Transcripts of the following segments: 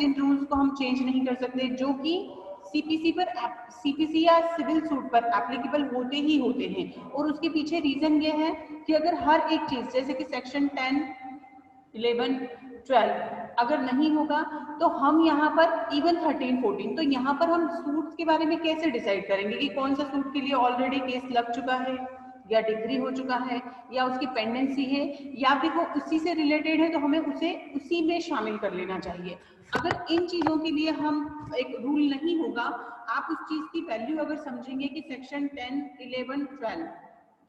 जिन rules को हम change नहीं कर सकते, जो कि सीपीसी पर, सीपीसी या सिविल सूट पर एप्लीकेबल होते ही होते हैं। और उसके पीछे रीजन ये है कि अगर हर एक चीज, जैसे कि सेक्शन 10, 11, 12 अगर नहीं होगा तो हम यहाँ पर इवन 13, 14, तो यहाँ पर हम सूट्स के बारे में कैसे डिसाइड करेंगे कि कौन सा सूट के लिए ऑलरेडी केस लग चुका है या डिग्री हो चुका है या उसकी पेंडेंसी है या फिर वो उसी से रिलेटेड है, तो हमें उसे उसी में शामिल कर लेना चाहिए। अगर इन चीजों के लिए हम एक रूल नहीं होगा, आप उस चीज की वैल्यू अगर समझेंगे कि सेक्शन 10, 11, 12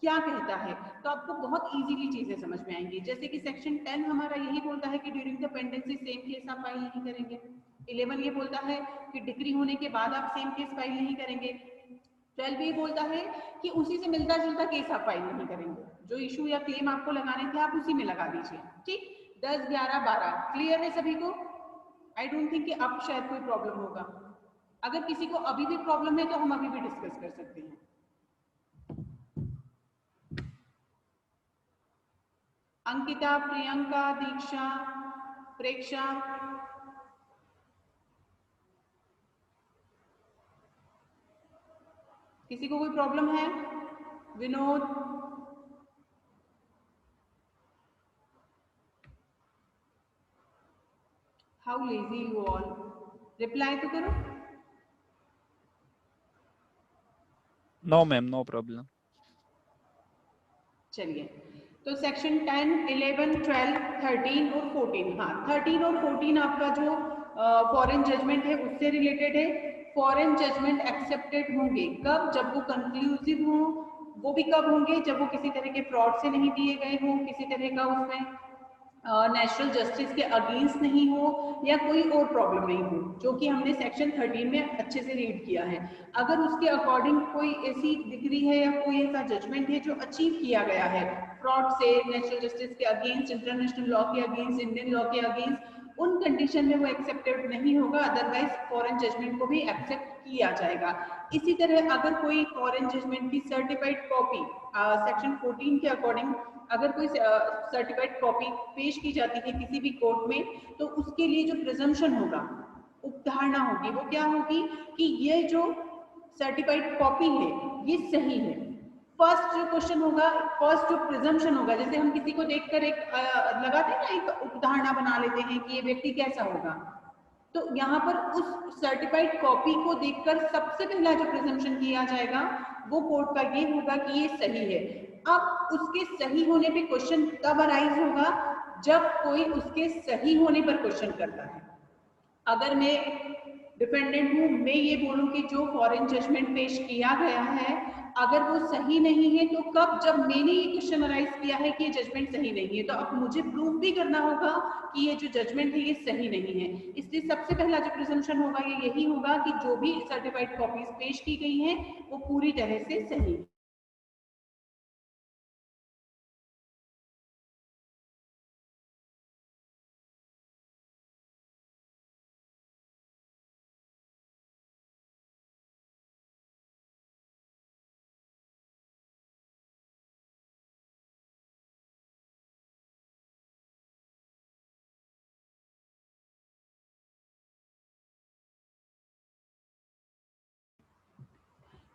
क्या कहता है, तो आपको बहुत इजीली चीजें समझ में आएंगी। जैसे कि सेक्शन 10 हमारा यही बोलता है कि during the pendency same case आप फाइल नहीं करेंगे। 11 ये बोलता है कि डिग्री होने के बाद आप सेम केस फाइल नहीं करेंगे। 12 ये बोलता है कि उसी से मिलता जुलता केस आप फाइल नहीं करेंगे, जो इशू या क्लेम आपको लगाने थे आप उसी में लगा दीजिए। ठीक, 10, 11, 12 क्लियर है सभी को? आई डोंट थिंक कि अब शायद कोई प्रॉब्लम होगा। अगर किसी को अभी भी प्रॉब्लम है तो हम अभी भी डिस्कस कर सकते हैं। अंकिता, प्रियंका, दीक्षा, प्रेक्षा, किसी को कोई प्रॉब्लम है? Vinod, how lazy you all, reply तो करो। No ma'am, no problem. चलिए, तो सेक्शन 10, 11, 12, 13 और 14, हाँ 13 और 14 आपका जो फॉरेन जजमेंट है उससे रिलेटेड है। फॉरेन जजमेंट एक्सेप्टेड होंगे कब? जब वो कंक्लूसिव हो। वो भी कब होंगे? जब वो किसी तरह के फ्रॉड से नहीं दिए गए हो, किसी तरह का उसमें नेचुरल जस्टिस के अगेंस्ट नहीं हो या कोई और प्रॉब्लम नहीं हो, जो कि हमने सेक्शन 13 में अच्छे से रीड किया है। अगर उसके अकॉर्डिंग कोई ऐसी डिग्री है या कोई ऐसा जजमेंट है जो अचीव किया गया है फ्रॉड से, नेचुरल जस्टिस के अगेंस्ट, इंटरनेशनल लॉ के अगेंस्ट, इंडियन लॉ के अगेंस्ट, उन कंडीशन में वो एक्सेप्टेड नहीं होगा, अदरवाइज फॉरेन जजमेंट को भी एक्सेप्ट किया जाएगा। इसी तरह अगर कोई फॉरेन जजमेंट की सर्टिफाइड कॉपी सेक्शन 14 के अकॉर्डिंग अगर कोई सर्टिफाइड कॉपी पेश की जाती है किसी भी कोर्ट में, तो उसके लिए जो प्रिजम्पशन होगा, उपधारणा होगी, वो क्या होगी कि ये जो सर्टिफाइड कॉपी है ये सही है। फर्स्ट जो क्वेश्चन होगा, फर्स्ट जो प्रिजम्पशन होगा, जैसे हम किसी को देखकर एक लगाते हैं ना, एक उपधारणा बना लेते हैं कि ये व्यक्ति कैसा होगा, तो यहाँ पर उस सर्टिफाइड कॉपी को देखकर सबसे पहला जो प्रिजम्पशन किया जाएगा वो कोर्ट का ये होगा कि ये सही है। अब उसके सही होने पे क्वेश्चन तब अराइज होगा जब कोई उसके सही होने पर क्वेश्चन करता है। अगर मैं डिपेंडेंट हूं, मैं ये बोलूं कि जो फॉरेन जजमेंट पेश किया गया है अगर वो सही नहीं है, तो कब? जब मैंने ये क्वेश्चन अराइज किया है कि ये जजमेंट सही नहीं है, तो अब मुझे प्रूव भी करना होगा कि ये जो जजमेंट है ये सही नहीं है। इसलिए सबसे पहला जो प्रिजम्पशन होगा ये यही होगा कि जो भी सर्टिफाइड कॉपीज पेश की गई हैं वो पूरी तरह से सही।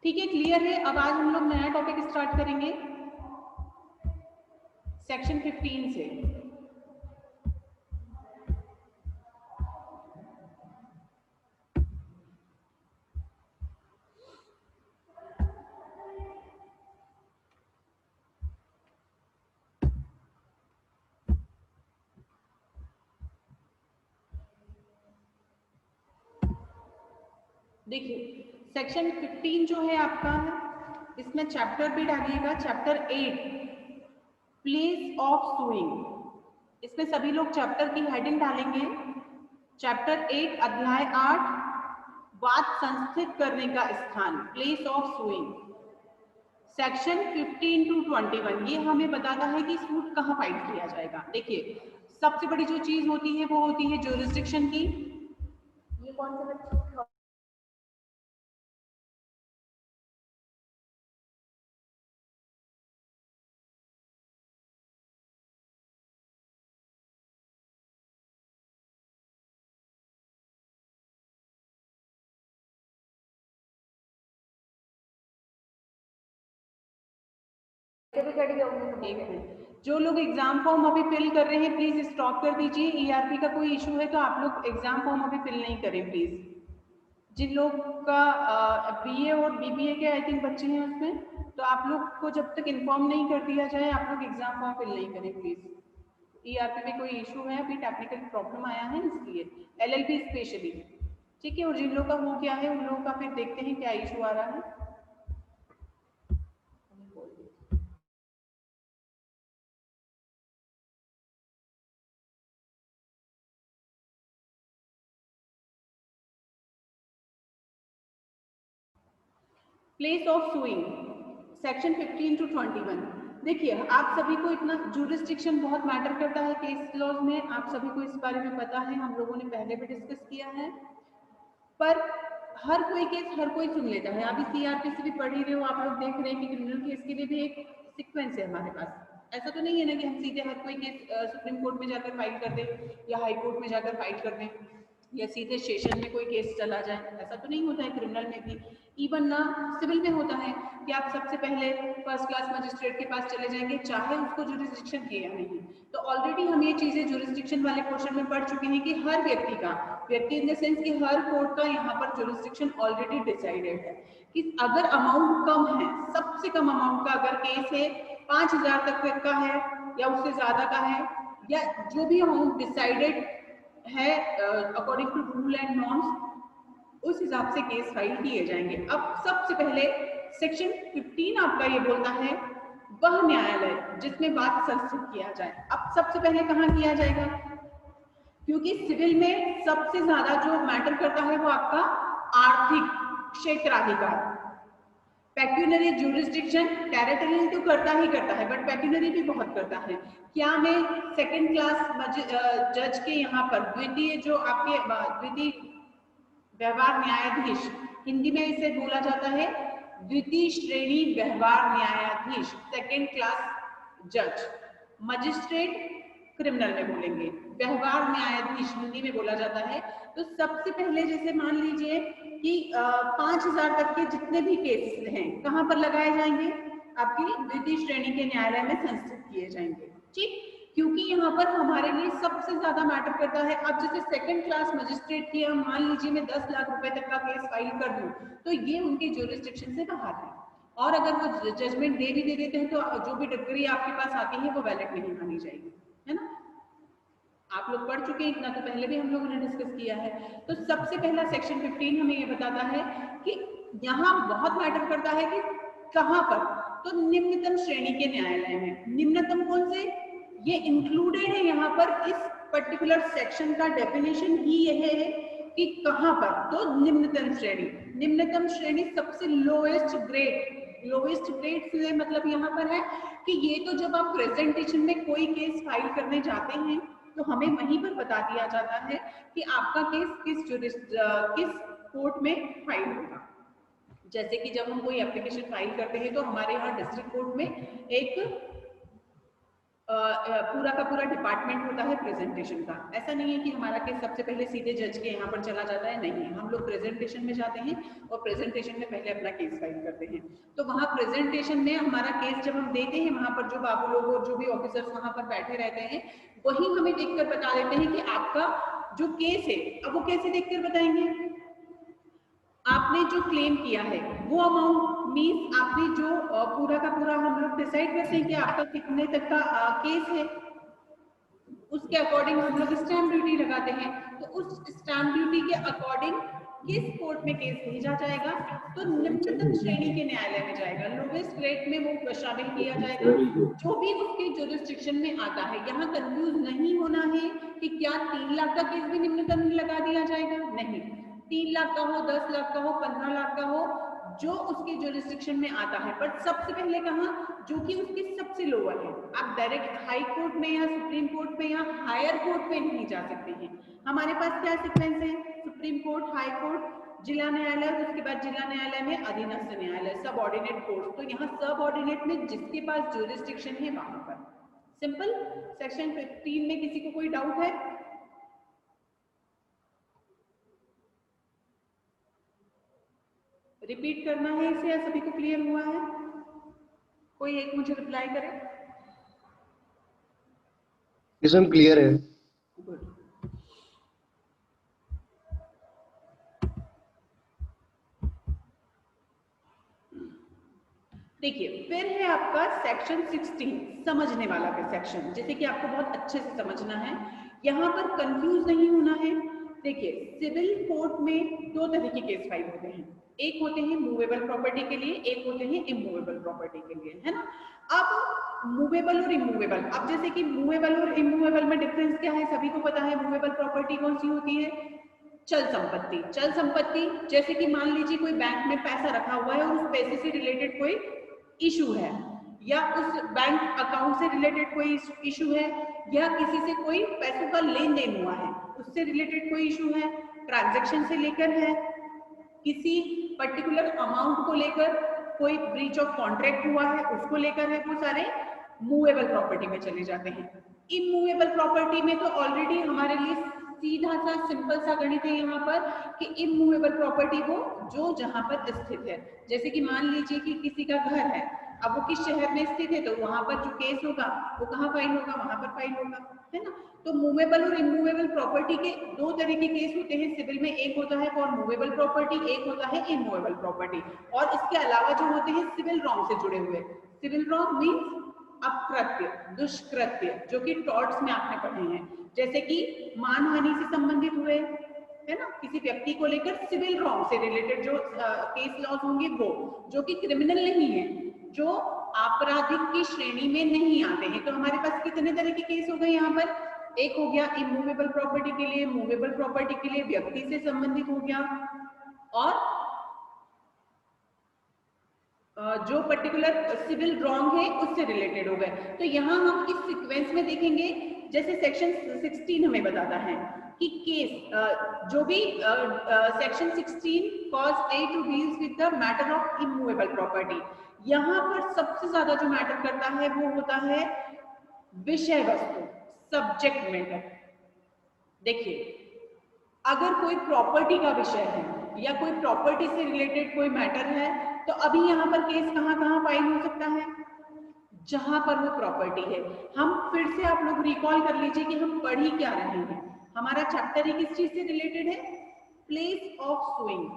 ठीक है, क्लियर है? अब आज हम लोग नया टॉपिक स्टार्ट करेंगे सेक्शन 15 से। देखिए, सेक्शन 15 जो है आपका, इसमें चैप्टर भी डालिएगा, चैप्टर 8 प्लेस ऑफ सुइंग। इसमें सभी लोग चैप्टर की हेडिंग डालेंगे। चैप्टर 8 अध्याय 8 बात संस्थित करने का स्थान, place of suing. Section 15 to 21 ये हमें बताता है कि सूट कहाँ फाइल किया जाएगा। देखिए, सबसे बड़ी जो चीज होती है वो होती है ज्यूरिसडिक्शन की। ये कौन सा बच्चा एक मिनट, जो लोग एग्जाम फॉर्म अभी फिल कर रहे हैं प्लीज स्टॉप कर दीजिए। ईआरपी का कोई इशू है तो आप लोग एग्जाम फॉर्म अभी फिल नहीं करें प्लीज। जिन लोग का बीए और बीबीए के आई थिंक बच्चे हैं उसमें, तो आप लोग को जब तक इन्फॉर्म नहीं कर दिया जाए आप लोग एग्जाम फॉर्म फिल नहीं करें प्लीज। ईआरपी में कोई इशू है, अभी टेक्निकल प्रॉब्लम आया है इसलिए, एलएलबी स्पेशली, ठीक है। और जिन लोगों का हो गया है उन लोगों का फिर देखते हैं क्या इशू आ रहा है। Place of suing section 15 to 21। देखिए आप सभी को इतना जुरिस्डिक्शन बहुत मैटर करता है केस लॉज में, आप सभी को इस बारे में पता है, हम लोगों ने पहले भी डिस्कस किया है। पर हर कोई केस हर कोई सुन लेता है। अभी सीआरपी से भी पढ़ ही रहे हो आप लोग, देख रहे हैं कि क्रिमिनल केस के लिए भी एक सीक्वेंस है हमारे पास। ऐसा तो नहीं है ना कि हम सीधे हर कोई केस सुप्रीम कोर्ट में जाकर फाइल कर दें या हाई कोर्ट में जाकर फाइल कर दें या सीधे सेशन में कोई केस चला जाए, ऐसा तो नहीं होता है क्रिमिनल में भी। इवन ना सिविल में होता है कि आप सबसे पहले फर्स्ट क्लास मजिस्ट्रेट के पास चले जाएंगे चाहे उसको जुरिस्डिक्शन है या नहीं। तो ऑलरेडी हम ये चीजें जुरिस्डिक्शन वाले पोर्शन में पढ़ चुके हैं कि हर व्यक्ति का, व्यक्ति इन द सेंस कि हर कोर्ट का यहाँ पर जुरिस्डिक्शन ऑलरेडी डिसाइडेड है कि अगर अमाउंट कम है, सबसे कम अमाउंट का अगर केस है 5,000 तक का है या उससे ज्यादा का है, या जो भी अमाउंट डिसाइडेड है according to rule and norms, उस हिसाब से केस फाइल किए जाएंगे। अब सबसे पहले सेक्शन 15 आपका ये बोलता है वह न्यायालय जिसमें बात संस्थित किया जाए। अब सबसे पहले कहाँ किया जाएगा, क्योंकि सिविल में सबसे ज्यादा जो मैटर करता है वो आपका आर्थिक क्षेत्राधिकार, पेक्यूनरी जुरिस्डिक्शन, टेरिटोरियल तो करता ही करता है बट पेक्यूनरी भी बहुत करता है। क्या मैं सेकंड क्लास जज के यहाँ पर द्वितीय जो आपके द्वितीय व्यवहार न्यायाधीश, हिंदी में इसे बोला जाता है द्वितीय श्रेणी व्यवहार न्यायाधीश, सेकंड क्लास जज, मजिस्ट्रेट क्रिमिनल में बोलेंगे, व्यवहार न्यायाधीश हिंदी में बोला जाता है। तो सबसे पहले जैसे मान लीजिए कि 5,000 तक के जितने भी केस हैं कहाँ पर लगाए जाएंगे, आपकी द्वितीय श्रेणी के न्यायालय में संस्थित किए जाएंगे, ठीक। क्योंकि यहाँ पर हमारे लिए सबसे ज्यादा मैटर करता है। अब जैसे सेकंड क्लास मजिस्ट्रेट की हम मान लीजिए मैं 10 लाख रुपए तक का केस फाइल कर दूं तो ये उनके ज्यूरिसडिक्शन से बाहर है, और अगर वो जजमेंट दे भी दे देते हैं तो जो भी डिग्री आपके पास आती है वो वैलिड नहीं मानी जाएगी, है ना। आप लोग पढ़ चुके हैं, इतना तो पहले भी हम लोगों ने डिस्कस किया है। तो सबसे पहला सेक्शन 15 हमें ये बताता है कि यहाँ बहुत मैटर करता है कि कहाँ पर, तो निम्नतम श्रेणी के न्यायालय में। निम्नतम कौन से, ये इंक्लूडेड है यहाँ पर, इस पर्टिकुलर सेक्शन का डेफिनेशन ही यह है कि कहाँ पर, तो निम्नतम श्रेणी। निम्नतम श्रेणी सबसे लोएस्ट ग्रेड, लोएस्ट ग्रेड से मतलब यहाँ पर है कि ये तो जब आप प्रेजेंटेशन में कोई केस फाइल करने जाते हैं तो हमें वहीं पर बता दिया जाता है कि आपका केस किस कोर्ट में फाइल होगा। जैसे कि जब हम कोई एप्लीकेशन फाइल करते हैं तो हमारे यहाँ डिस्ट्रिक्ट कोर्ट में एक पूरा का पूरा डिपार्टमेंट होता है प्रेजेंटेशन का। ऐसा नहीं है कि हमारा केस सबसे पहले सीधे जज के यहाँ पर चला जाता है, नहीं, हम लोग प्रेजेंटेशन में जाते हैं और प्रेजेंटेशन में पहले अपना केस फाइल करते हैं। तो वहाँ प्रेजेंटेशन में हमारा केस जब हम देते हैं, वहाँ पर जो बाबू लोग और जो भी ऑफिसर्स वहाँ पर बैठे रहते हैं वही हमें देखकर बता देते हैं कि आपका जो केस है, अब वो कैसे देखकर बताएंगे, आपने जो क्लेम किया है वो अमाउंट मीन्स आपने जो पूरा का पूरा हम लोग डिसाइड करते हैं कि आपका कितने तक का केस है, उसके अकॉर्डिंग हम लोग स्टैंप ड्यूटी लगाते हैं। तो उस स्टैंप ड्यूटी के अकॉर्डिंग किस कोर्ट में केस भेजा जाएगा, तो निम्नतम श्रेणी के न्यायालय में जाएगा, लोवेस्ट ग्रेड में वो शामिल किया जाएगा जो भी उसके जुरिस्डिक्शन में आता है। यहाँ कंफ्यूज नहीं होना है कि क्या 3 लाख का केस भी निम्नतम में लगा दिया जाएगा, नहीं, 3 लाख का हो, 10 लाख का हो, 15 लाख का हो, जो उसके जुरिस्डिक्शन में आता है। बट सबसे पहले कहाँ, जो कि उसकी सबसे लोअर है। आप डायरेक्ट हाई कोर्ट में या सुप्रीम कोर्ट में या हायर कोर्ट में नहीं जा सकते हैं। हमारे पास क्या सीक्वेंस है, सुप्रीम कोर्ट, हाई कोर्ट, जिला न्यायालय, उसके बाद जिला न्यायालय में अधीनस्थ न्यायालय, सब ऑर्डिनेट कोर्ट। तो यहाँ सब ऑर्डिनेट में जिसके पास जुरिस्डिक्शन है वहां पर। सिंपल। सेक्शन 15 में किसी को कोई डाउट है? रिपीट करना है इसे या सभी को क्लियर हुआ है? कोई एक मुझे रिप्लाई करे। किस्म क्लियर है। गुड। देखिए फिर है आपका सेक्शन 16 समझने वाला का सेक्शन, जैसे कि आपको बहुत अच्छे से समझना है, यहाँ पर कंफ्यूज नहीं होना है। देखिए सिविल कोर्ट में दो तरह के केस फाइल होते हैं, एक होते हैं मूवेबल प्रॉपर्टी के लिए, एक होते हैं इमूवेबल प्रॉपर्टी के लिए, है ना। अब मूवेबल और इमूवेबल, अब जैसे कि मूवेबल और इमूवेबल में डिफरेंस क्या है, सभी को पता है। मूवेबल प्रॉपर्टी कौन सी होती है, चल संपत्ति। चल संपत्ति जैसे कि मान लीजिए कोई बैंक में पैसा रखा हुआ है और उस पैसे से रिलेटेड कोई इशू है, या उस बैंक अकाउंट से रिलेटेड कोई इशू है, या किसी से कोई पैसों का लेन देन हुआ है उससे रिलेटेड कोई इशू है, ट्रांजैक्शन से लेकर है, किसी पर्टिकुलर अमाउंट को लेकर कोई ब्रीच ऑफ कॉन्ट्रैक्ट हुआ है उसको लेकर है, वो सारे मूवेबल प्रॉपर्टी में चले जाते हैं। इमूवेबल प्रॉपर्टी में तो ऑलरेडी हमारे लिए सीधा सा सिंपल सा गणित है यहाँ पर कि इमूवेबल प्रॉपर्टी वो जो जहाँ पर स्थित है, जैसे कि मान लीजिए कि किसी का घर है, अब वो किस शहर में स्थित है तो वहां पर जो केस होगा वो कहाँ फाइल होगा, वहां पर फाइल होगा, है ना। तो मूवेबल और इमूवेबल प्रॉपर्टी के दो तरह के केस होते हैं सिविल में, एक होता है फॉर मूवेबल प्रॉपर्टी, एक होता है इमूवेबल प्रॉपर्टी। और इसके अलावा जो होते हैं सिविल रॉन्ग से जुड़े हुए, सिविल रॉन्ग मीन्स अकृत्य, दुष्कृत्य, जो कि टॉर्ट्स में आपने पढ़े हैं, जैसे कि मानहानि से संबंधित हुए, है ना, किसी व्यक्ति को लेकर सिविल रॉन्ग से रिलेटेड जो केस लॉज होंगे वो, जो कि क्रिमिनल नहीं है, जो आपराधिक की श्रेणी में नहीं आते हैं। तो हमारे पास कितने तरह के केस हो गए यहाँ पर, एक हो गया इमूवेबल प्रॉपर्टी के लिए, मूवेबल प्रॉपर्टी के लिए व्यक्ति से संबंधित हो गया, और जो पर्टिकुलर सिविल रॉन्ग है उससे रिलेटेड हो गए। तो यहाँ हम इस सीक्वेंस में देखेंगे, जैसे सेक्शन 16 हमें बताता है कि केस जो भी section 16 cause a to deals with the matter of immovable property, यहाँ पर सबसे ज्यादा जो मैटर करता है वो होता है विषय वस्तु, सब्जेक्ट मैटर। देखिए अगर कोई प्रॉपर्टी का विषय है या कोई प्रॉपर्टी से रिलेटेड कोई मैटर है, तो अभी यहाँ पर केस कहाँ फाइल हो सकता है, जहां पर वो प्रॉपर्टी है। हम फिर से आप लोग रिकॉल कर लीजिए कि हम पढ़ ही क्या रहे हैं, हमारा चैप्टर ही किस चीज से रिलेटेड है, प्लेस ऑफ सुइंग,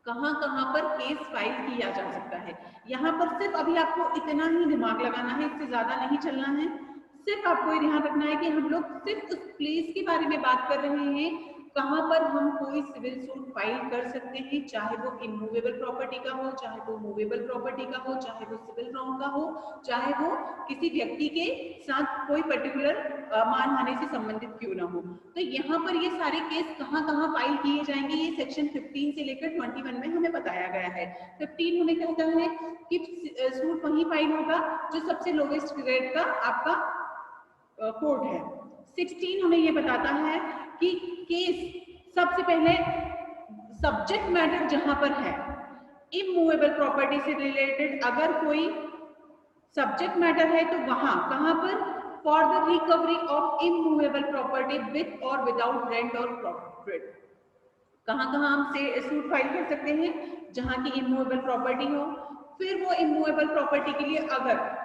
कहाँ पर केस फाइल किया जा सकता है। यहाँ पर सिर्फ अभी आपको इतना ही दिमाग लगाना है, इससे ज्यादा नहीं चलना है। सिर्फ आपको ये ध्यान रखना है कि हम लोग सिर्फ उस प्लेस के बारे में बात कर रहे हैं कहाँ पर हम कोई सिविल सूट फाइल कर सकते हैं, चाहे वो इमूवेबल प्रॉपर्टी का हो, चाहे वो मूवेबल प्रॉपर्टी का हो, चाहे वो सिविल रॉन्ग का हो, चाहे वो किसी व्यक्ति के साथ कोई पर्टिकुलर मानहानि से संबंधित क्यों ना हो। तो यहाँ पर ये सारे केस कहाँ फाइल किए जाएंगे, ये सेक्शन 15 से लेकर 21 में हमें बताया गया है। 15 हमें कहता है कि सूट वहीं फाइल होगा जो सबसे लोवेस्ट ग्रेड का आपका कोर्ट है। 16 हमें ये बताता है कि केस सबसे पहले सब्जेक्ट मैटर जहां पर है इमूवेबल प्रॉपर्टी से रिलेटेड, अगर कोई सब्जेक्ट मैटर है तो वहां कहां पर, for the recovery of immovable property with और विदाउट रेंट और प्रॉफिट। कहां हम से सूट फाइल कर सकते हैं, जहां की इमूवेबल प्रॉपर्टी हो। फिर वो इमूवेबल प्रॉपर्टी के लिए अगर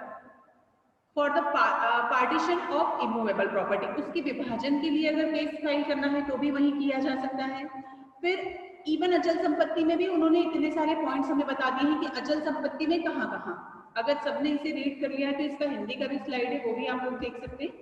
for the partition of immovable property, उसके विभाजन के लिए अगर केस फाइल करना है तो भी वही किया जा सकता है। फिर इवन अचल संपत्ति में भी उन्होंने इतने सारे पॉइंट्स हमें बता दिए हैं कि अचल संपत्ति में कहाँ, अगर सबने इसे रीड कर लिया है तो इसका हिंदी का भी स्लाइड है, वो भी आप लोग देख सकते हैं।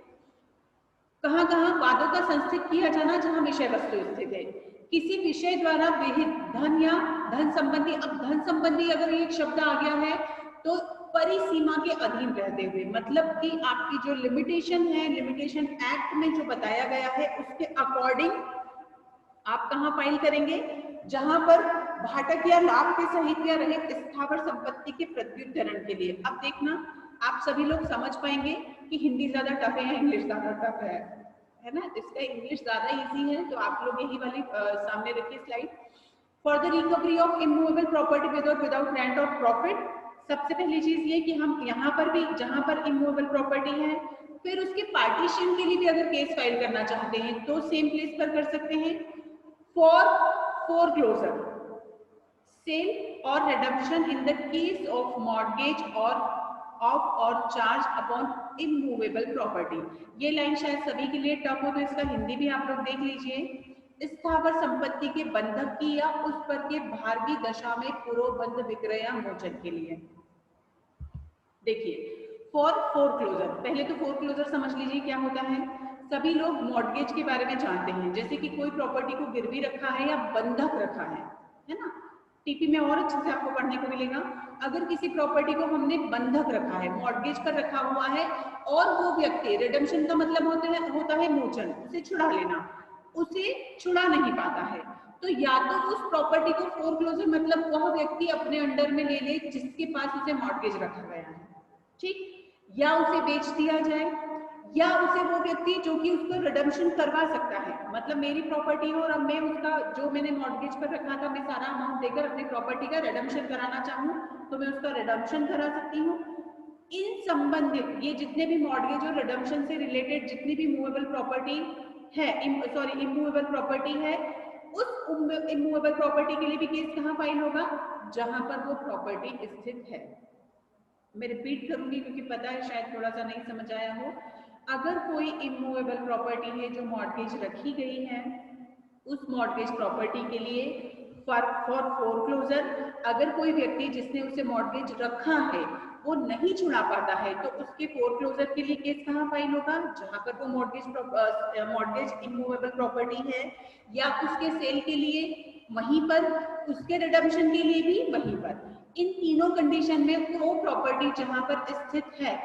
कहाँ वादों का संस्थित किया जाना जहां विषय वस्तु स्थित है, किसी विषय द्वारा विहित धन या धन संबंधी, अब धन संबंधी अगर एक शब्द आ गया है तो परिसीमा के अधीन रहते हुए, मतलब कि आपकी जो लिमिटेशन है, लिमिटेशन एक्ट में जो बताया गया है उसके अकॉर्डिंग आप कहाँ फाइल करेंगे, जहां पर भाटक या लाभ के सहित या रहित स्थावर संपत्ति के प्रत्युत्तरण के लिए। अब देखना आप सभी लोग समझ पाएंगे कि हिंदी ज्यादा टफ है या इंग्लिश ज्यादा टफ है ना। इसका इंग्लिश ज्यादा इजी है, तो आप लोग यही वाली सामने रखिए slide. For the recovery of immovable property with और विदाउट रेंट और प्रॉफिट, सबसे पहली चीज ये कि हम यहाँ पर भी जहां पर इमूवेबल प्रॉपर्टी है, फिर उसके पार्टीशन के लिए भी अगर केस फाइल करना चाहते हैं तो सेम प्लेस पर कर सकते हैं। For foreclosure, sale or redemption in the case of mortgage or of और चार्ज अपॉन इमूवेबल प्रॉपर्टी। ये लाइन शायद सभी के लिए टफ हो, तो इसका हिंदी भी आप लोग देख लीजिए। स्थावर संपत्ति के बंधक की या उस पर के भार की दशा में पूर्वबंध विक्रय या मोचन के लिए। देखिए फॉर फोरक्लोजर, पहले तो फोरक्लोजर समझ लीजिए क्या होता है। सभी लोग मॉर्गेज के बारे में जानते हैं, जैसे कि कोई प्रॉपर्टी को गिरवी रखा है या बंधक रखा है ना। टीपी में और अच्छे से आपको पढ़ने को मिलेगा। अगर किसी प्रॉपर्टी को हमने बंधक रखा है, मॉर्गेज पर रखा हुआ है, और वो व्यक्ति, रिडम्पशन का मतलब होता है मोचन, उसे छुड़ा लेना, उसे छुड़ा नहीं पाता है, तो या तो उस प्रॉपर्टी को फोरक्लोजर मतलब वह व्यक्ति अपने अंडर में ले ले जिसके पास उसे मॉर्गेज रखा गया है, ठीक, या उसे बेच दिया जाए, या उसे वो व्यक्ति जो कि उसको रिडम्पशन करवा सकता है, मतलब मेरी प्रॉपर्टी हो और अब मैं उसका जो मैंने मॉर्गेज पर रखा था मैं सारा अमाउंट देकर अपनी प्रॉपर्टी का रिडम्पशन कराना चाहूँ तो मैं उसका रिडम्पशन करा सकती हूँ। इन संबंधित ये जितने भी मॉर्गेज और रिडम्पशन से रिलेटेड जितनी भी मूवेबल प्रॉपर्टी है, इमूवेबल प्रॉपर्टी है, उस इमूवेबल प्रॉपर्टी के लिए भी केस कहाँ फाइल होगा, जहां पर वो प्रॉपर्टी स्थित है। मैं रिपीट करूंगी क्योंकि पता है शायद थोड़ा सा नहीं समझ आया हो। अगर कोई इमूवेबल प्रॉपर्टी है जो मॉर्गेज रखी गई है, उस मॉर्गेज प्रॉपर्टी के लिए फॉर फोरक्लोजर अगर कोई व्यक्ति जिसने उसे मॉर्गेज रखा है वो नहीं छुड़ा पाता है तो उसके फोरक्लोजर के लिए केस कहाँ फाइल होगा, जहां पर वो मॉर्गेज इमूवेबल प्रॉपर्टी है, या उसके सेल के लिए वहीं पर, उसके रिडम्पशन के लिए भी वहीं पर। इन तीनों कंडीशन में वो प्रॉपर्टी जहां पर स्थित है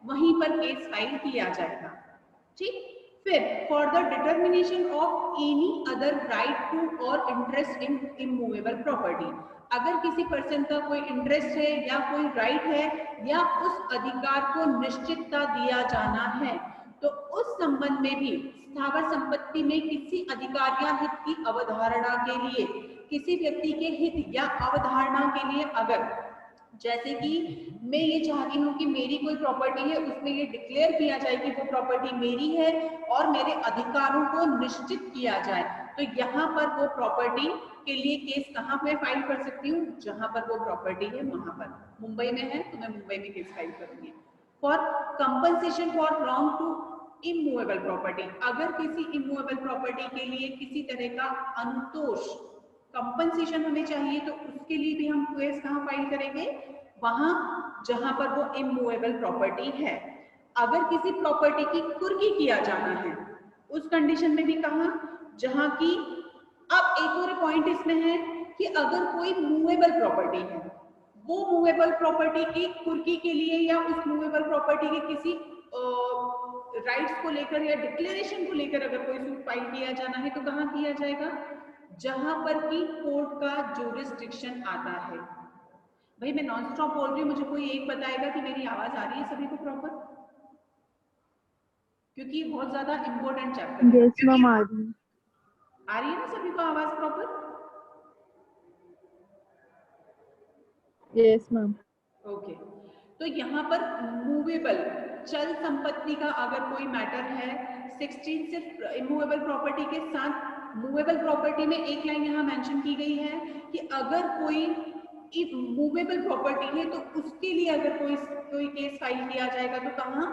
वहीं पर केस फाइल किया जाएगा, ठीक। फिर for the determination of any other right to or interest in immovable property, अगर किसी पर्सन का कोई इंटरेस्ट है या कोई राइट है या उस अधिकार को निश्चितता दिया जाना है, तो उस संबंध में भी स्थावर संपत्ति में किसी अधिकार या हित की अवधारणा के लिए, किसी व्यक्ति के हित या अवधारणा के लिए, अगर जैसे कि मैं ये चाहती हूँ कि मेरी कोई प्रॉपर्टी है उसमें ये डिक्लेयर किया जाए कि वो प्रॉपर्टी मेरी है और मेरे अधिकारों को निश्चित किया जाए, तो यहाँ पर वो प्रॉपर्टी के लिए केस कहाँ पे फाइल कर सकती हूँ, जहां पर वो प्रॉपर्टी है वहां पर। मुंबई में है तो मैं मुंबई में केस फाइल करूंगी। For compensation for wrong to immovable property, अगर किसी इमूवेबल प्रॉपर्टी के लिए किसी तरह का अनुतोष कंपनसेशन हमें चाहिए तो उसके लिए भी हम केस कहाँ फाइल करेंगे, वहां जहां पर वो इमूवेबल प्रॉपर्टी है। अगर किसी प्रॉपर्टी की कुर्की किया जाना है उस कंडीशन में भी कहा, जहां की, अब एक और पॉइंट इसमें है कि अगर कोई मूवेबल प्रॉपर्टी है, वो मूवेबल प्रॉपर्टी की कुर्की के लिए या उस मूवेबल प्रॉपर्टी के किसी राइट्स को लेकर या डिक्लेरेशन को लेकर अगर कोई सूट फाइल किया जाना है तो कहाँ किया जाएगा, जहां पर की कोर्ट का ज्यूरिसडिक्शन आता है। भाई मैं नॉन स्टॉप बोल रही हूँ, मुझे कोई एक बताएगा कि मेरी आवाज आ रही है सभी को प्रॉपर, क्योंकि ये बहुत ज्यादा इंपॉर्टेंट चैप्टर है। यस मैम, आ रही है ना सभी को आवाज प्रॉपर? Yes ma'am. ओके, तो यहाँ पर मूवेबल चल संपत्ति का अगर कोई मैटर है, 16 सिर्फ इमूवेबल प्रॉपर्टी के साथ मूवेबल प्रॉपर्टी में एक लाइन यहाँ मेंशन की गई है कि अगर कोई मूवेबल प्रॉपर्टी है तो उसके लिए अगर कोई केस फाइल किया जाएगा तो कहाँ,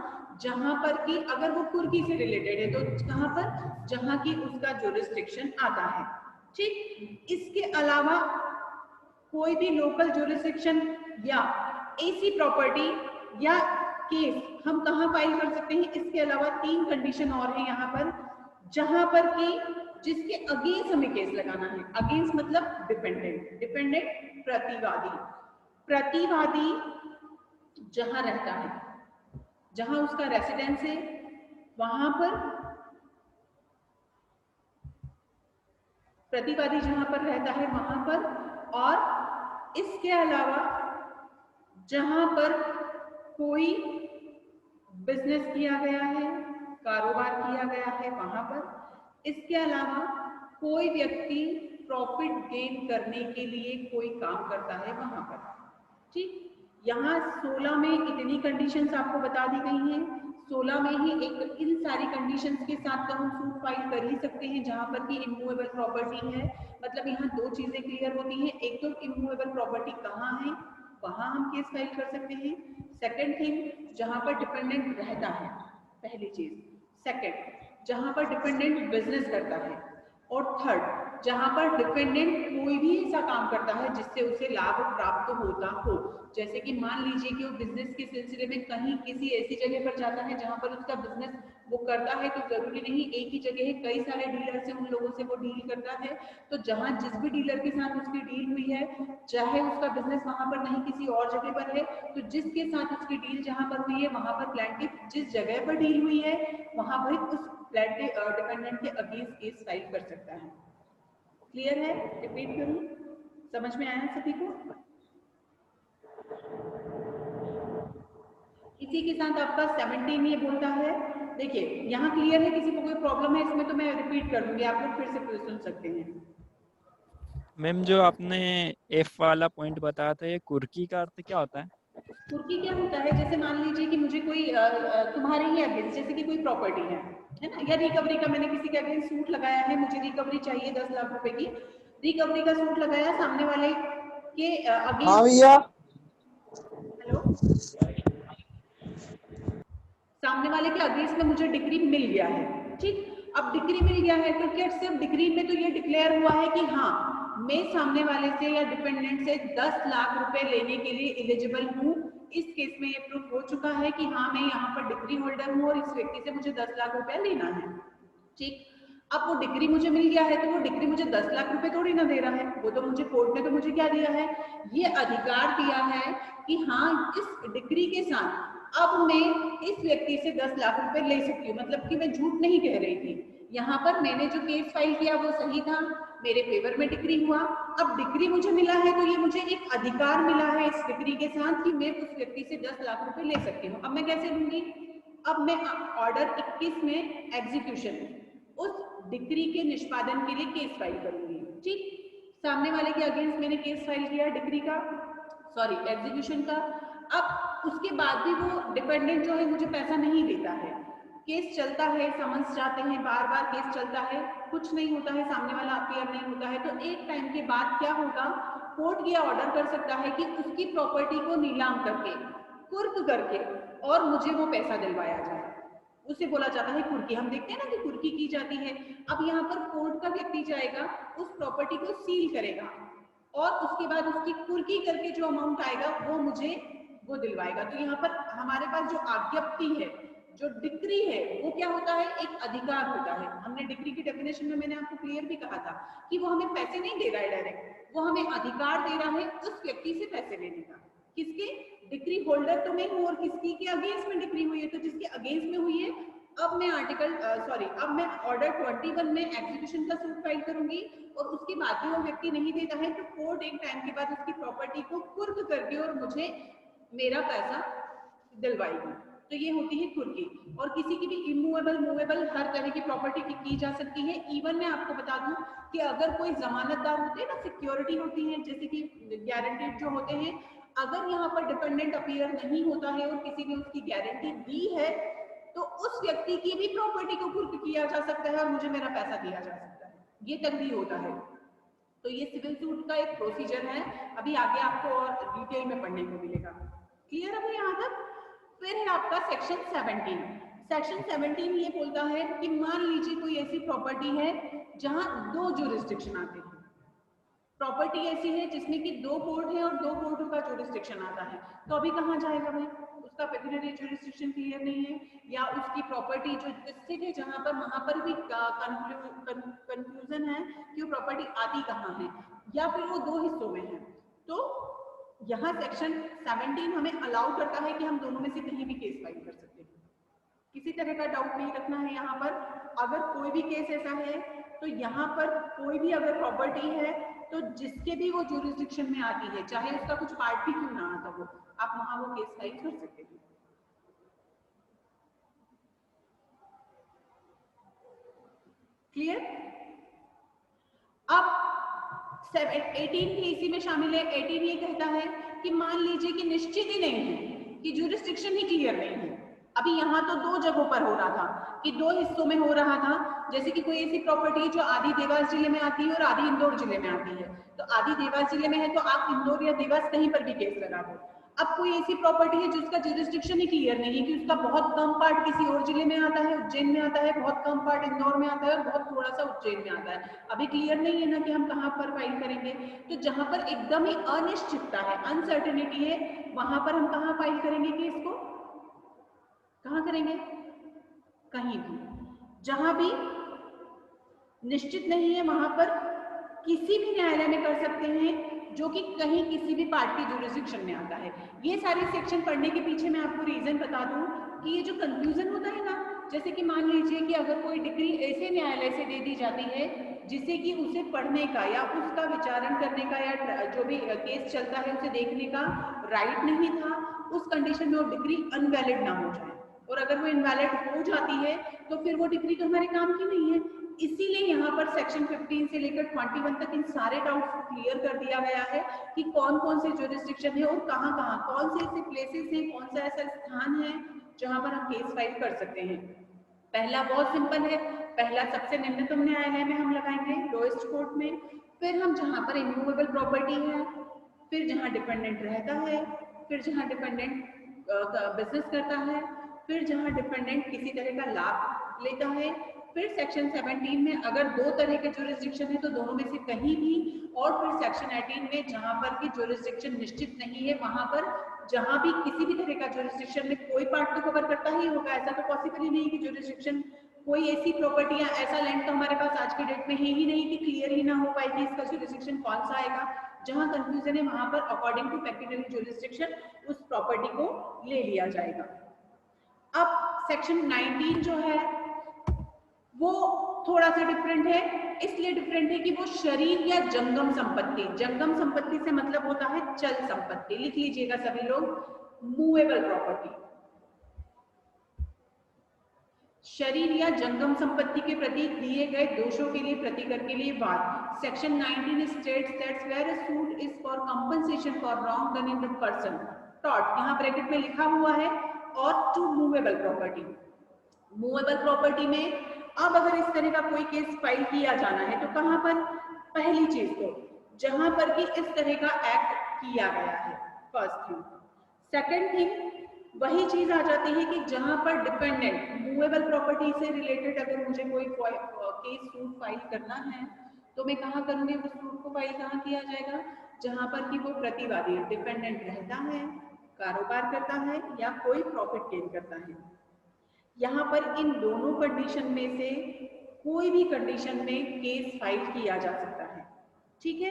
जहां पर कि अगर वो कुर्की से रिलेटेड है तो कहां पर, जहां की उसका ज्यूरिसडिक्शन आता है, ठीक। इसके अलावा कोई भी लोकल ज्यूरिसडिक्शन या ऐसी प्रॉपर्टी या केस हम कहाँ फाइल कर सकते हैं, इसके अलावा 3 कंडीशन और है यहाँ पर, जहां पर कि जिसके अगेंस्ट हमें केस लगाना है। अगेंस्ट मतलब डिपेंडेंट, डिपेंडेंट प्रतिवादी, प्रतिवादी जहां रहता है, जहां उसका रेसिडेंस है वहां पर, प्रतिवादी जहां पर रहता है वहां पर, और इसके अलावा जहां पर कोई बिजनेस किया गया है, कारोबार किया गया है वहां पर, इसके अलावा कोई व्यक्ति प्रॉफिट गेन करने के लिए कोई काम करता है वहां पर, ठीक। यहाँ 16 में इतनी कंडीशंस आपको बता दी गई हैं, 16 में ही एक इन सारी कंडीशंस के साथ तो हम सूट फाइल कर ही सकते हैं जहां पर कि इमूवेबल प्रॉपर्टी है। मतलब यहाँ 2 चीजें क्लियर होती हैं, एक तो इमूवेबल प्रॉपर्टी कहाँ है वहां हम केस फाइल कर सकते हैं। सेकंड थिंग, जहां पर डिपेंडेंट रहता है, पहली चीज। सेकंड, जहां पर डिपेंडेंट बिजनेस करता है। और थर्ड, जहां पर डिपेंडेंट कोई भी ऐसा काम करता है जिससे उसे लाभ प्राप्त होता हो। जैसे कि मान लीजिए कि वो बिजनेस के सिलसिले में कहीं किसी ऐसी जगह पर जाता है जहां पर उसका बिजनेस वो करता है, तो जरूरी नहीं एक ही जगह है, कई सारे डीलर से, उन लोगों से वो डील करता है। तो जहां जिस भी डीलर के साथ उसकी डील हुई है, चाहे उसका बिजनेस वहां पर नहीं किसी और जगह पर है, तो जिसके साथ उसकी डील जहां पर हुई है, वहां पर प्लेंटिफ जिस जगह पर डील हुई है, वहां पर उस प्लेंटिफ डिपेंडेंट के अगेंस्ट केस फाइल कर सकता है। क्लियर है? रिपीट करूं? समझ में आया सभी को? इसी के साथ आपका 17 ये बोलता है, देखिए यहाँ क्लियर है, किसी को कोई प्रॉब्लम है इसमें तो मैं रिपीट कर दूंगी, आप लोग फिर से सुन सकते हैं। मैम जो आपने एफ वाला पॉइंट बताया था, ये कुर्की का अर्थ क्या होता है? कुर्की क्या होता है, जैसे मान लीजिए कि मुझे कोई तुम्हारे ही अगेंस्ट, जैसे कि कोई प्रॉपर्टी है ना, या रिकवरी का मैंने किसी के अगेंस्ट सूट लगाया है, मुझे रिकवरी चाहिए 10 लाख रुपए की, रिकवरी का सूट लगाया, सामने वाले के अगेंस्ट। हाँ भैया। हेलो, सामने वाले के अगेंस्ट में मुझे डिग्री मिल गया है, ठीक। अब डिग्री मिल गया है तो क्या सिर्फ डिग्री में तो ये डिक्लेयर हुआ है कि हाँ मैं सामने वाले से या डिपेंडेंट से 10 लाख रुपए लेने के लिए एलिजिबल हूँ। इस केस में ये प्रूफ हो चुका है कि हाँ मैं यहाँ पर डिग्री होल्डर हूँ और इस व्यक्ति से मुझे 10 लाख रुपया लेना है, ठीक। अब वो डिग्री मुझे मिल गया है तो वो डिग्री मुझे 10 लाख रुपए थोड़ी ना दे रहा है, वो तो मुझे कोर्ट ने तो मुझे क्या दिया है, ये अधिकार दिया है कि हाँ इस डिग्री के साथ अब मैं इस व्यक्ति से 10 लाख रुपए ले सकती हूँ। मतलब कि मैं झूठ नहीं कह रही थी, यहाँ पर मैंने जो केस फाइल किया वो सही था, मेरे फेवर में डिग्री हुआ। अब डिग्री मुझे मिला है तो ये मुझे एक अधिकार मिला है इस डिग्री के साथ कि मैं उस व्यक्ति से 10 लाख रुपए ले सकती हूँ। अब मैं कैसे लूंगी? अब मैं ऑर्डर 21 में एग्जीक्यूशन उस डिग्री के निष्पादन के लिए केस फाइल करूंगी, ठीक। सामने वाले के अगेंस्ट मैंने केस फाइल किया डिग्री का, सॉरी एग्जीक्यूशन का। अब उसके बाद भी वो डिपेंडेंट जो है मुझे पैसा नहीं देता है, केस चलता है, समन्स जाते हैं, बार बार केस चलता है, कुछ नहीं होता है, सामने वाला अपीयर नहीं होता है। तो एक टाइम के बाद क्या होगा, कोर्ट ये ऑर्डर कर सकता है कि उसकी प्रॉपर्टी को नीलाम करके, कुर्क करके और मुझे वो पैसा दिलवाया जाए। उसे बोला जाता है कुर्की। हम देखते हैं ना कि कुर्की की जाती है। अब यहाँ पर कोर्ट का व्यक्ति जाएगा, उस प्रॉपर्टी को सील करेगा और उसके बाद उसकी कुर्की करके जो अमाउंट आएगा वो मुझे वो दिलवाएगा। तो यहाँ पर हमारे पास जो आज्ञप्ति है, जो डिक्री है, वो क्या होता है, एक अधिकार होता है। हमने डिक्री की डेफिनेशन में मैंने आपको क्लियर भी कहा था कि वो हमें पैसे नहीं दे रहा है डायरेक्ट, वो हमें अधिकार दे रहा है उस व्यक्ति से पैसे लेने का। किसके? डिक्री होल्डर तो मैं हूँ और किसकी के अगेंस्ट में डिक्री हुई है, तो जिसके अगेंस्ट में हुई है। अब मैं अब मैं ऑर्डर 21 में एग्जीक्यूशन का सूट फाइल करूंगी और उसके बाद भी वो व्यक्ति नहीं देता है तो कोर्ट एक टाइम के बाद उसकी प्रॉपर्टी को कुर्क करके और मुझे मेरा पैसा दिलवाएगी। तो ये होती है कुर्की। और किसी की भी इमूवेबल मूवेबल हर तरह की प्रॉपर्टी की जा सकती है। इवन मैं आपको बता दूं कि अगर कोई जमानतदार होते हैं ना, सिक्योरिटी होती है, जैसे कि गारंटीड जो होते हैं, अगर यहाँ पर डिपेंडेंट अपीयर नहीं होता है और किसी ने उसकी गारंटी दी है तो उस व्यक्ति की भी प्रॉपर्टी को कुर्क किया जा सकता है और मुझे मेरा पैसा दिया जा सकता है। ये तक भी होता है। तो ये सिविल सूट का एक प्रोसीजर है, अभी आगे आपको और डिटेल में पढ़ने को मिलेगा। क्लियर है यहाँ तक? फिर है आपका सेक्शन 17। सेक्शन 17 ये बोलता है कि मान लीजिए कोई ऐसी प्रॉपर्टी है जहां 2 ज्यूरिसडिक्शन आते हैं। प्रॉपर्टी ऐसी है जिसमें कि 2 कोर्ट है और 2 कोर्टों का ज्यूरिसडिक्शन आता है, तो अभी कहाँ जाएगा भाई? उसका पेक्यूलियरी ज्यूरिसडिक्शन क्लियर नहीं है, या उसकी प्रॉपर्टी जो स्थित है जहां पर, वहां पर भी कंफ्यूजन है कि वो प्रॉपर्टी आती कहाँ है, या फिर वो 2 हिस्सों में है। तो यहाँ सेक्शन 17 हमें अलाउ करता है कि हम दोनों में से कहीं भी केस फाइल कर सकते हैं। किसी तरह का डाउट नहीं रखना है यहाँ पर। अगर कोई भी केस ऐसा है तो यहाँ पर कोई भी अगर प्रॉपर्टी है तो जिसके भी वो ज्यूरिसडिक्शन में आती है, चाहे उसका कुछ पार्ट भी क्यों ना आता हो, आप वहां वो केस फाइल कर सकते हैं। क्लियर? अब 18 भी इसी में शामिल है। 18 ये कहता है कि मान लीजिए कि निश्चित ही नहीं है, कि ज्यूरिसडिक्शन ही क्लियर नहीं है, अभी यहाँ तो दो जगहों पर हो रहा था कि दो हिस्सों में हो रहा था, जैसे कि कोई ऐसी प्रॉपर्टी है जो आधी देवास जिले में आती है और आधी इंदौर जिले में आती है, तो आधी देवास जिले में है तो आप इंदौर या देवास कहीं पर भी केस लगा दो। अब कोई ऐसी प्रॉपर्टी है जिसका जुरिस्डिक्शन ही क्लियर नहीं है कि उसका बहुत कम पार्ट किसी और जिले में आता है, उज्जैन में आता है, बहुत कम पार्ट इंदौर में आता है और बहुत थोड़ा सा उज्जैन में आता है, अभी क्लियर नहीं है ना कि हम कहाँ पर फाइल करेंगे। तो जहां पर एकदम ही अनिश्चितता है, अनसर्टेनिटी है, वहां पर हम कहाँ फाइल करेंगे केस को, कहाँ करेंगे, कहीं भी। जहां भी निश्चित नहीं है वहां पर किसी भी न्यायालय में कर सकते हैं जो कि कहीं किसी भी पार्ट के जुरिस्डिक्शन में आता है। ये सारे सेक्शन पढ़ने के पीछे मैं आपको रीजन बता दूं कि ये जो कंफ्यूजन होता है ना, जैसे कि मान लीजिए कि अगर कोई डिग्री ऐसे न्यायालय से दे दी जाती है जिसे कि उसे पढ़ने का या उसका विचारण करने का या जो भी केस चलता है उसे देखने का राइट नहीं था, उस कंडीशन में वो डिग्री अनवैलिड ना हो जाए, और अगर वो इनवैलिड हो जाती है तो फिर वो डिग्री तो हमारे काम की नहीं है। इसीलिए यहाँ पर सेक्शन 15 से लेकर 21 तक इन सारे डाउट्स क्लियर कर दिया गया है कि कौन कौन से जुरिस्डिक्शन है और कहाँ कहाँ कौन से ऐसे प्लेसेस हैं, कौन सा ऐसा स्थान है जहां पर हम केस फाइल कर सकते हैं। पहला बहुत सिंपल है, पहला सबसे निम्नतम न्यायालय में हम लगाएंगे, लोएस्ट कोर्ट में, फिर हम जहां पर इमूवेबल प्रॉपर्टी है, फिर जहां डिपेंडेंट रहता है, फिर जहां डिपेंडेंट बिजनेस करता है, फिर जहां डिपेंडेंट किसी तरह का लाभ लेता है, फिर सेक्शन 17 में अगर दो तरह के जुरिस्डिक्शन है तो दोनों में से कहीं भी, और फिर सेक्शन 18 में जहां पर भी जुरिस्डिक्शन निश्चित नहीं है वहां पर जहां भी किसी भी तरह का जुरिस्डिक्शन में कोई पार्ट तो कवर करता ही होगा, ऐसा तो पॉसिबल ही नहीं कि जुरिस्डिक्शन कोई ऐसी प्रॉपर्टी या ऐसा लैंड तो हमारे पास आज के डेट में है ही नहीं कि क्लियर ही ना हो पाए कि इसका जुरिस्डिक्शन कौन सा आएगा। जहां कंफ्यूजन है वहां पर अकॉर्डिंग टू पेक्यूलियर जुरिस्डिक्शन उस प्रॉपर्टी को ले लिया जाएगा। अब सेक्शन 19 जो है वो थोड़ा सा डिफरेंट है, इसलिए डिफरेंट है कि वो शरीर या जंगम संपत्ति, जंगम संपत्ति से मतलब होता है चल संपत्ति, लिख लीजिएगा सभी लोग, मूवेबल प्रॉपर्टी, शरीर या जंगम संपत्ति के प्रति दिए गए दोषों के लिए प्रतिकर के लिए वाद। Section 19 states that where a suit is for compensation for wrong done in the person टॉट, यहां ब्रैकेट में लिखा हुआ है, और to movable property. Movable property में अब अगर इस तरह का कोई केस फाइल किया जाना है तो कहां पर, पहली चीज तो जहां पर कि इस तरह का एक्ट किया गया है, फर्स्ट थिंग। सेकंड थिंग वही चीज आ जाती है कि जहां पर डिपेंडेंट मूवेबल प्रॉपर्टी से रिलेटेड अगर मुझे कोई केस सूट फाइल करना है तो मैं कहां करूंगी, उस सूट को फाइल कहां किया जाएगा, जहां पर कि वो प्रतिवादी डिपेंडेंट रहता है, कारोबार करता है या कोई प्रॉफिट गेन करता है। यहाँ पर इन दोनों कंडीशन में से कोई भी कंडीशन में केस फाइल किया जा सकता है, ठीक है,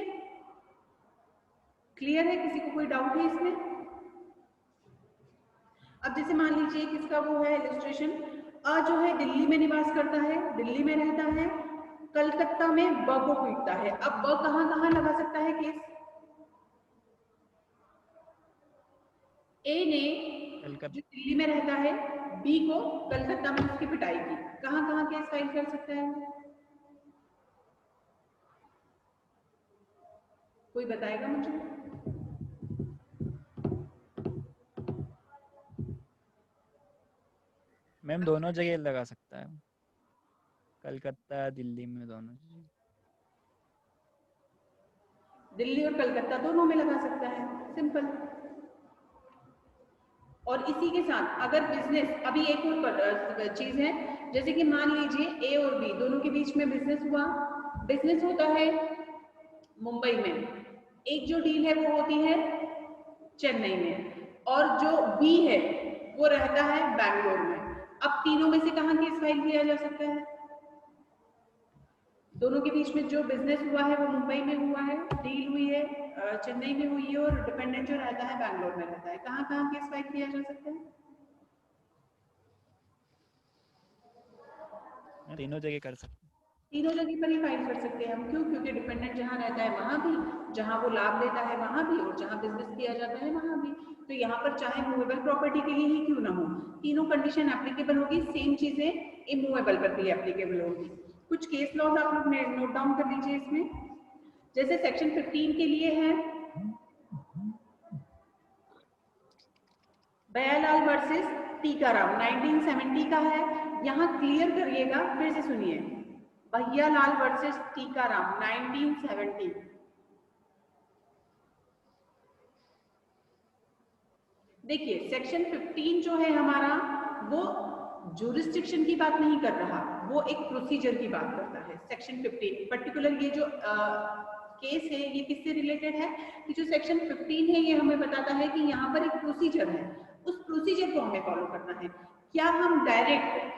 क्लियर है, किसी को कोई डाउट है इसमें। अब जैसे मान लीजिए किसका वो है इलस्ट्रेशन, जो है दिल्ली में निवास करता है, दिल्ली में रहता है, कलकत्ता में ब को पीटता है। अब ब कहाँ कहाँ लगा सकता है केस, ए ने जो दिल्ली में रहता है बी को कलकत्ता में उसकी पिटाई की, कहाँ कहाँ केस फाइल कर सकता है, कोई बताएगा मुझे। मैम दोनों जगह लगा सकता है, कलकत्ता दिल्ली में दोनों, दिल्ली और कलकत्ता दोनों में लगा सकता है, सिंपल। और इसी के साथ अगर बिजनेस, अभी एक और चीज है, जैसे कि मान लीजिए ए और बी दोनों के बीच में बिजनेस हुआ, बिजनेस होता है मुंबई में, एक जो डील है वो होती है चेन्नई में, और जो बी है वो रहता है बैंगलोर में। अब तीनों में से कहाँ केस फाइल किया जा सकता है, दोनों के बीच में जो बिजनेस हुआ है वो मुंबई में हुआ है, डील हुई है चेन्नई में हुई है, और डिपेंडेंट जो रहता है बैंगलोर में रहता है, कहाँ कहाँ केस फाइल किया जा सकता है, तीनों जगह कर सकते हैं, तीनों जगह पर ही फाइल कर सकते हैं हम। क्यों, क्योंकि डिपेंडेंट जहाँ रहता है वहां भी, जहाँ वो लाभ लेता है वहां भी, और जहाँ बिजनेस किया जाता है वहां भी। तो यहाँ पर चाहे मूवेबल प्रॉपर्टी के लिए ही क्यों ना हो, तीनों कंडीशन एप्लीकेबल होगी, सेम चीजें इमूवेबल पर भी एप्लीकेबल होगी। कुछ केस लॉज आप लोग नोट डाउन कर लीजिए इसमें, जैसे सेक्शन 15 के लिए है बयालाल वर्सेस टीकाराम 1970 का है। यहाँ क्लियर करिएगा, फिर से सुनिए, भैयालाल वर्सेस टीकाराम 1970। देखिए सेक्शन 15 जो है हमारा, वो जुरिस्डिक्शन की बात नहीं कर रहा, वो एक प्रोसीजर की बात करता है। सेक्शन 15 पर्टिकुलर ये जो केस है ये किससे रिलेटेड है कि जो सेक्शन 15 है ये हमें बताता है कि यहाँ पर एक प्रोसीजर है, उस प्रोसीजर को हमें फॉलो करना है। क्या हम डायरेक्ट,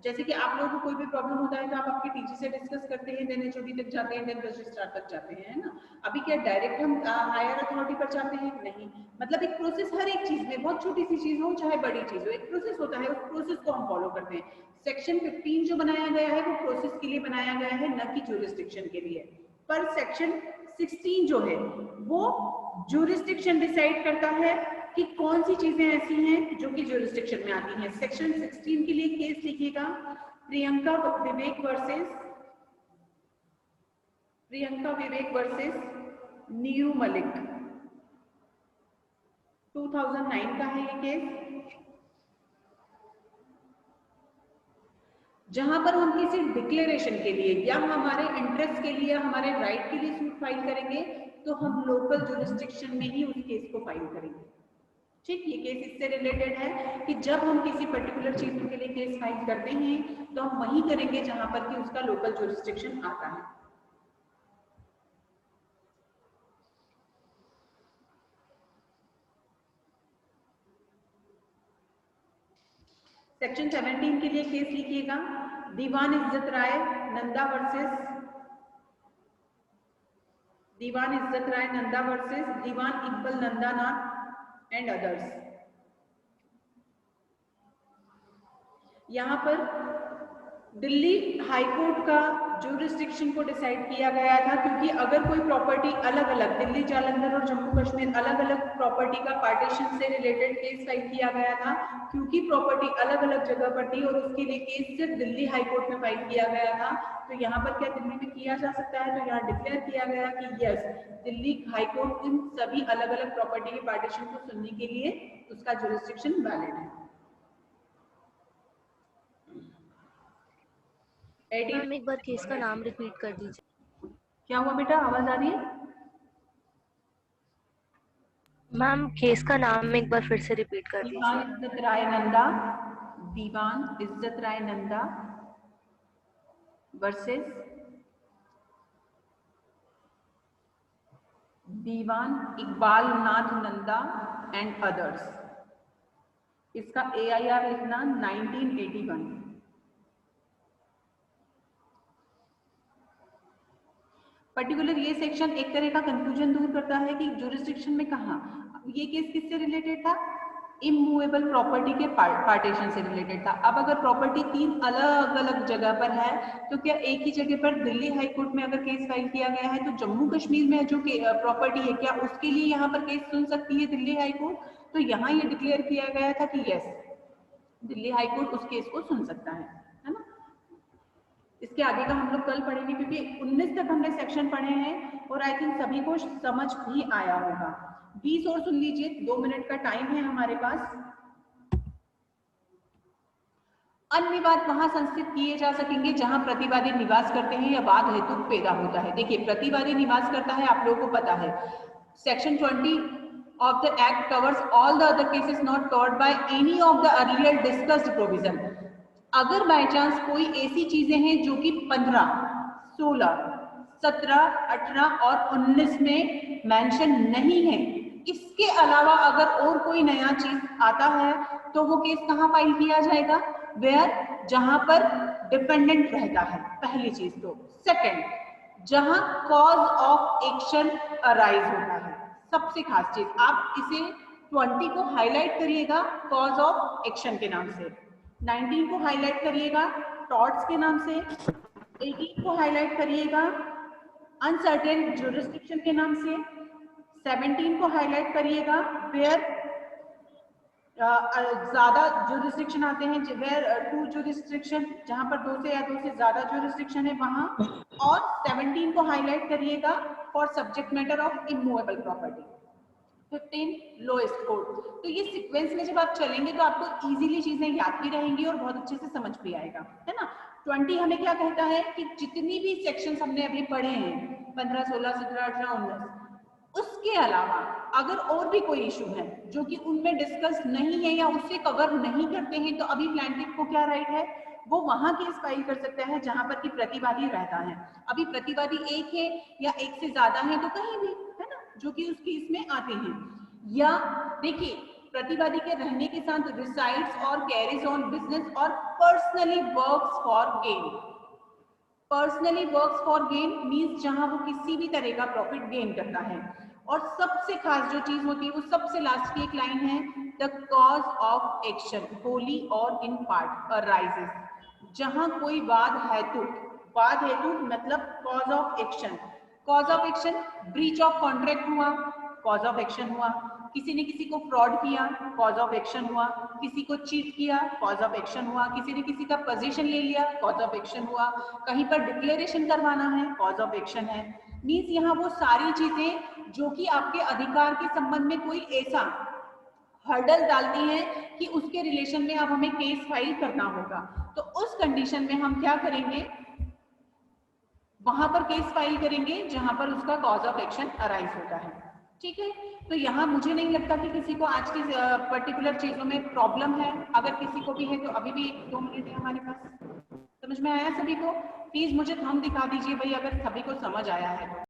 जैसे कि आप लोगों को कोई भी प्रॉब्लम होता है तो आप आपके टीचर से डिस्कस करते हैं, देन एचओडी तक जाते हैं, देन रजिस्ट्रार तक जाते हैं, है ना। अभी क्या डायरेक्ट हम हायर अथॉरिटी पर जाते हैं? नहीं। मतलब एक प्रोसेस, हर एक चीज में, बहुत छोटी सी चीज हो चाहे बड़ी चीज हो, एक प्रोसेस होता है, उस प्रोसेस को हम फॉलो करते हैं। सेक्शन 15 जो बनाया गया है वो प्रोसेस के लिए बनाया गया है, न कि ज्यूरिसडिक्शन के लिए। पर सेक्शन 16 जो है वो ज्यूरिसडिक्शन डिसाइड करता है कि कौन सी चीजें ऐसी हैं जो कि ज्यूरिसडिक्शन में आती हैं। सेक्शन 16 के लिए केस लिखिएगा, प्रियंका विवेक वर्सेस नीरू मलिक, 2009 का है ये केस, जहां पर हम किसी डिक्लेरेशन के लिए या हमारे इंटरेस्ट के लिए, हमारे राइट के लिए सूट फाइल करेंगे तो हम लोकल ज्यूरिसडिक्शन में ही उस केस को फाइल करेंगे। ठीक, ये केस इससे रिलेटेड है कि जब हम किसी पर्टिकुलर चीज के लिए केस फाइल करते हैं तो हम वही करेंगे जहां पर कि उसका लोकल ज्यूरिसडिक्शन आता है। सेक्शन 17 के लिए केस लिखिएगा, Diwan Izzat Rai Nanda versus Diwan Iqbal Nandanath and others. यहाँ पर दिल्ली हाईकोर्ट का ज्यूरिसडिक्शन को डिसाइड किया गया था, क्योंकि अगर कोई प्रॉपर्टी अलग अलग, दिल्ली जालंधर और जम्मू कश्मीर अलग अलग प्रॉपर्टी का पार्टीशन से रिलेटेड केस फाइल किया गया था, क्योंकि प्रॉपर्टी अलग अलग जगह पर थी और उसके लिए केस सिर्फ दिल्ली हाईकोर्ट में फाइल किया गया था। तो यहाँ पर क्या दिल्ली में किया जा सकता है? तो यहाँ डिक्लेयर किया गया कि यस, दिल्ली हाईकोर्ट इन सभी अलग अलग प्रॉपर्टी के पार्टीशन को सुनने के लिए उसका ज्यूरिसडिक्शन वैलिड है। मैम एक बार केस का नाम रिपीट कर दीजिए। क्या हुआ बेटा, आवाज आ रही है? मैम केस का नाम एक बार फिर से रिपीट कर दीजिए। Diwan Izzat Rai Nanda versus Diwan Iqbal Nath Nanda and others. इसका AIR लिखना 1981। पर्टिकुलर ये सेक्शन एक तरह का कंफ्यूजन दूर करता है कि ज्यूरिसडिक्शन में कहाँ, ये केस किससे रिलेटेड था? इमूवेबल प्रॉपर्टी के पार्टीशन से रिलेटेड था। अब अगर प्रॉपर्टी 3 अलग अलग जगह पर है तो क्या एक ही जगह पर दिल्ली हाई कोर्ट में अगर केस फाइल किया गया है तो जम्मू कश्मीर में जो प्रॉपर्टी है क्या उसके लिए यहाँ पर केस सुन सकती है दिल्ली हाई कोर्ट? तो यहाँ ये डिक्लेयर किया गया था कि यस, दिल्ली हाई कोर्ट उस केस को सुन सकता है ना। इसके आगे का हम लोग कल पढ़ेंगे, क्योंकि 19 तक हमने सेक्शन पढ़े हैं और आई थिंक सभी को समझ भी आया होगा। 20 और सुन लीजिए, 2 मिनट का टाइम है हमारे पास। अन्य विवाद वहां संस्थित किए जा सकेंगे जहां प्रतिवादी निवास करते हैं या वाद हेतु पैदा होता है। देखिए प्रतिवादी निवास करता है, आप लोगों को पता है section 20 of the act covers all the other cases not covered by any of the earlier discussed provision। अगर बाय चांस कोई ऐसी चीजें हैं जो कि 15, 16, 17, 18 और 19 में मेंशन नहीं है, इसके अलावा अगर और कोई नया चीज आता है तो वो केस कहाँ फाइल किया जाएगा? वेयर, जहां पर डिपेंडेंट रहता है, पहली चीज तो। सेकंड, जहां कॉज ऑफ एक्शन अराइज होता है, सबसे खास चीज। आप इसे 20 को हाईलाइट करिएगा कॉज ऑफ एक्शन के नाम से, 19 को हाईलाइट करिएगा टॉर्ट्स के नाम से, 18 को हाईलाइट करिएगा अनसर्टेन ज्यूरिसडिक्शन के नाम से, 17 को हाईलाइट करिएगा वेयर ज्यादा ज्यूरिसडिक्शन आते हैं, वेयर 2 ज्यूरिसडिक्शन, जहां पर 2 से या 2 से ज्यादा ज्यूरिसडिक्शन है वहां, और 17 को हाईलाइट करिएगा for subject matter of immovable property. 15 lowest code. तो ये सीक्वेंस में जब आप चलेंगे तो आपको इजीली चीजें याद भी रहेंगी और बहुत अच्छे से समझ भी आएगा, है ना। 20 हमें क्या कहता है कि जितनी भी सेक्शंस हमने अभी पढ़े हैं 15, 16, 17, 18, 19, उसके अलावा अगर और भी कोई इशू है जो कि उनमें डिस्कस नहीं है या उससे कवर नहीं करते हैं, तो अभी प्लांटिक को क्या राइट है, वो वहां केस फाइल कर सकता है जहां पर कि प्रतिवादी रहता है। अभी प्रतिवादी एक है या एक से ज्यादा है तो कहीं भी, है ना, जो कि उस केस में आते हैं। या देखिए, प्रतिवादी के रहने के साथ रिसाइड्स और कैरीज ऑन बिजनेस और personally works for gain. Personally works for gain means जहां वो किसी भी तरह का प्रॉफिट गेन करता है। और सबसे खास जो चीज होती है वो सबसे लास्ट की एक लाइन है, the cause of action Holi और इन पार्ट अराइजेस। जहां कोई वाद हेतु मतलब cause of action. Cause of action, breach of contract हुआ, कॉज ऑफ एक्शन हुआ। किसी ने किसी को फ्रॉड किया, कॉज ऑफ एक्शन हुआ। किसी को चीट किया, कॉज ऑफ एक्शन हुआ। किसी ने किसी का पोजीशन ले लिया, कॉज ऑफ एक्शन हुआ। कहीं पर डिक्लेरेशन करवाना है, कॉज ऑफ एक्शन है। मीन्स यहाँ वो सारी चीजें जो कि आपके अधिकार के संबंध में कोई ऐसा हर्डल डालती हैं कि उसके रिलेशन में अब हमें केस फाइल करना होगा, तो उस कंडीशन में हम क्या करेंगे, वहां पर केस फाइल करेंगे जहां पर उसका कॉज ऑफ एक्शन अराइज होता है। ठीक है, तो यहाँ मुझे नहीं लगता कि किसी को आज की पर्टिकुलर चीजों में प्रॉब्लम है। अगर किसी को भी है तो अभी भी 2 मिनट है हमारे पास। समझ में आया सभी को? प्लीज मुझे थंब दिखा दीजिए भाई अगर सभी को समझ आया है तो।